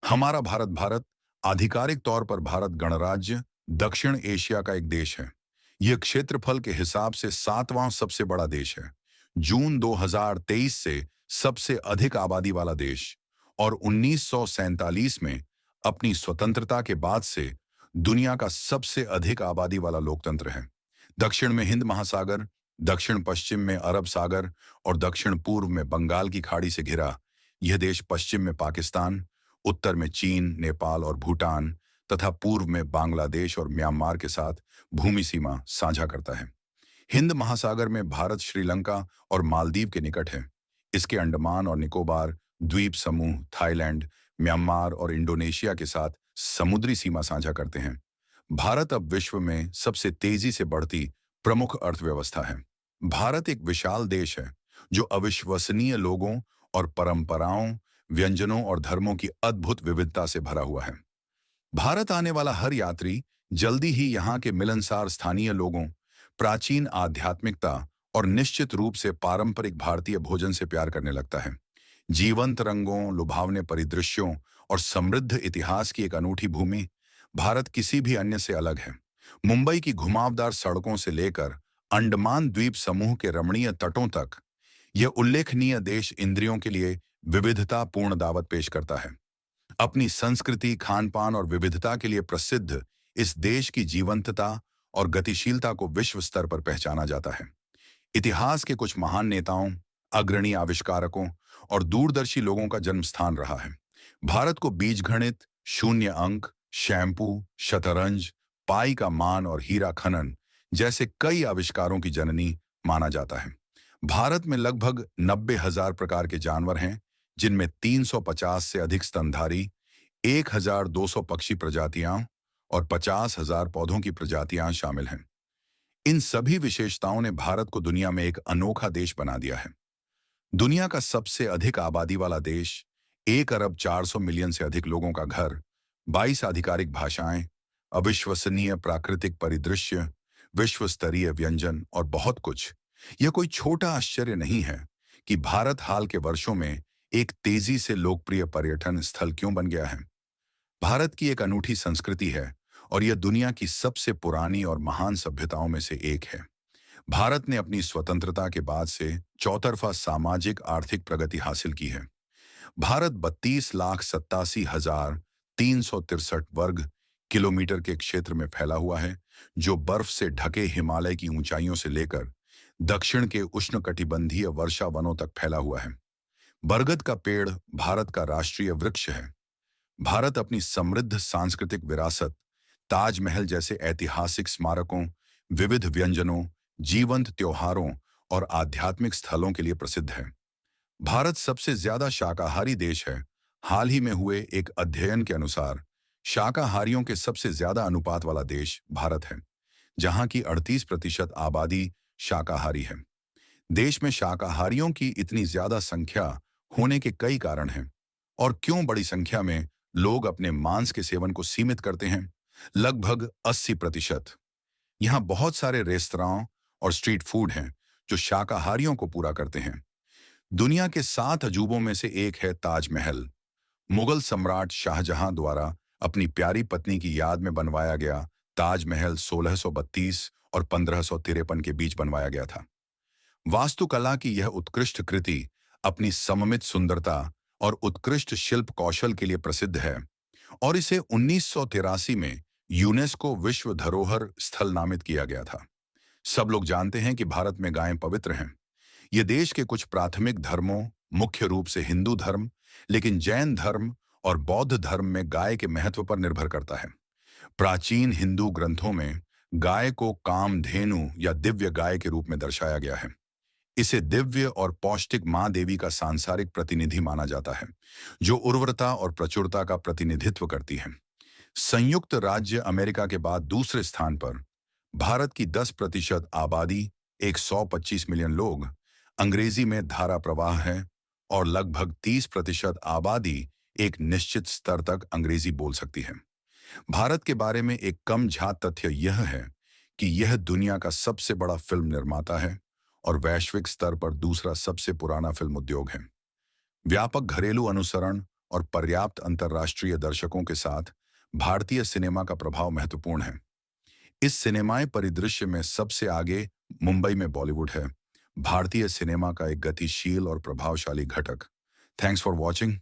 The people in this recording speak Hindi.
हमारा भारत आधिकारिक तौर पर भारत गणराज्य दक्षिण एशिया का एक देश है। यह क्षेत्रफल के हिसाब से सातवां सबसे बड़ा देश है। जून 2023 से सबसे अधिक आबादी वाला देश और 1947 में अपनी स्वतंत्रता के बाद से दुनिया का सबसे अधिक आबादी वाला लोकतंत्र है। दक्षिण में हिंद महासागर, दक्षिण पश्चिम में अरब सागर और दक्षिण पूर्व में बंगाल की खाड़ी से घिरा यह देश पश्चिम में पाकिस्तान, उत्तर में चीन, नेपाल और भूटान तथा पूर्व में बांग्लादेश और म्यांमार के साथ भूमि सीमा साझा करता है। हिंद महासागर में भारत श्रीलंका और मालदीव के निकट है। इसके अंडमान और निकोबार द्वीप समूह थाईलैंड, म्यांमार और इंडोनेशिया के साथ समुद्री सीमा साझा करते हैं। भारत अब विश्व में सबसे तेजी से बढ़ती प्रमुख अर्थव्यवस्था है। भारत एक विशाल देश है जो अविश्वसनीय लोगों और परंपराओं, व्यंजनों और धर्मों की अद्भुत विविधता से भरा हुआ है। भारत आने वाला हर यात्री जल्दी ही यहाँ के मिलनसार स्थानीय लोगों, प्राचीन आध्यात्मिकता और निश्चित रूप से पारंपरिक भारतीय भोजन से प्यार करने लगता है। जीवंत रंगों, लुभावने परिदृश्यों और समृद्ध इतिहास की एक अनूठी भूमि भारत किसी भी अन्य से अलग है। मुंबई की घुमावदार सड़कों से लेकर अंडमान द्वीप समूह के रमणीय तटों तक यह उल्लेखनीय देश इंद्रियों के लिए विविधता पूर्ण दावत पेश करता है। अपनी संस्कृति, खान-पान और विविधता के लिए प्रसिद्ध इस देश की जीवंतता और गतिशीलता को विश्व स्तर पर पहचाना जाता है। इतिहास के कुछ महान नेताओं, अग्रणी आविष्कारकों और दूरदर्शी लोगों का जन्म स्थान रहा है। भारत को बीजगणित, शून्य अंक, शैम्पू, शतरंज, पाई का मान और हीरा खनन जैसे कई आविष्कारों की जननी माना जाता है। भारत में लगभग 90,000 प्रकार के जानवर हैं, जिनमें 350 से अधिक स्तनधारी, 1,200 पक्षी प्रजातियां और 50,000 पौधों की प्रजातियां शामिल हैं। इन सभी विशेषताओं ने भारत को दुनिया में एक अनोखा देश बना दिया है। दुनिया का सबसे अधिक आबादी वाला देश, 1 अरब 400 मिलियन से अधिक लोगों का घर, 22 आधिकारिक भाषाएं, अविश्वसनीय प्राकृतिक परिदृश्य, विश्व स्तरीय व्यंजन और बहुत कुछ। यह कोई छोटा आश्चर्य नहीं है कि भारत हाल के वर्षों में एक तेजी से लोकप्रिय पर्यटन स्थल क्यों बन गया है। भारत की एक अनूठी संस्कृति है और यह दुनिया की सबसे पुरानी और महान सभ्यताओं में से एक है। भारत ने अपनी स्वतंत्रता के बाद से चौतरफा सामाजिक आर्थिक प्रगति हासिल की है। भारत 32,87,363 वर्ग किलोमीटर के क्षेत्र में फैला हुआ है, जो बर्फ से ढके हिमालय की ऊंचाइयों से लेकर दक्षिण के उष्णकटिबंधीय वर्षा वनों तक फैला हुआ है। बरगद का पेड़ भारत का राष्ट्रीय वृक्ष है। भारत अपनी समृद्ध सांस्कृतिक विरासत, ताजमहल जैसे ऐतिहासिक स्मारकों, विविध व्यंजनों, जीवंत त्योहारों और आध्यात्मिक स्थलों के लिए प्रसिद्ध है। भारत सबसे ज्यादा शाकाहारी देश है। हाल ही में हुए एक अध्ययन के अनुसार शाकाहारियों के सबसे ज्यादा अनुपात वाला देश भारत है, जहां की 38% आबादी शाकाहारी है। देश में शाकाहारियों की इतनी ज्यादा संख्या होने के कई कारण हैं। और क्यों बड़ी संख्या में लोग अपने मांस के सेवन को सीमित करते हैं? लगभग 80%। यहाँ बहुत सारे रेस्तरां और स्ट्रीट फूड हैं जो शाकाहारियों को पूरा करते हैं। दुनिया के 7 अजूबों में से एक है ताजमहल। मुगल सम्राट शाहजहां द्वारा अपनी प्यारी पत्नी की याद में बनवाया गया ताजमहल 1632 और 1553 के बीच बनवाया गया था। वास्तुकला की यह उत्कृष्ट कृति अपनी सममित सुंदरता और उत्कृष्ट शिल्प कौशल के लिए प्रसिद्ध है और इसे 1983 में यूनेस्को विश्व धरोहर स्थल नामित किया गया था। सब लोग जानते हैं कि भारत में गायें पवित्र हैं। यह देश के कुछ प्राथमिक धर्मों, मुख्य रूप से हिंदू धर्म, लेकिन जैन धर्म और बौद्ध धर्म में गाय के महत्व पर निर्भर करता है। प्राचीन हिंदू ग्रंथों में गाय को कामधेनु या दिव्य गाय के रूप में दर्शाया गया है। इसे दिव्य और पौष्टिक मां देवी का सांसारिक प्रतिनिधि माना जाता है, जो उर्वरता और प्रचुरता का प्रतिनिधित्व करती है। संयुक्त राज्य अमेरिका के बाद दूसरे स्थान पर भारत की 10% आबादी, 125 मिलियन लोग, अंग्रेजी में धारा प्रवाह है और लगभग 30% आबादी एक निश्चित स्तर तक अंग्रेजी बोल सकती है। भारत के बारे में एक कम झात तथ्य यह है कि यह दुनिया का सबसे बड़ा फिल्म निर्माता है और वैश्विक स्तर पर दूसरा सबसे पुराना फिल्म उद्योग है। व्यापक घरेलू अनुसरण और पर्याप्त अंतर्राष्ट्रीय दर्शकों के साथ भारतीय सिनेमा का प्रभाव महत्वपूर्ण है। इस सिनेमाई परिदृश्य में सबसे आगे मुंबई में बॉलीवुड है, भारतीय सिनेमा का एक गतिशील और प्रभावशाली घटक। Thanks for watching.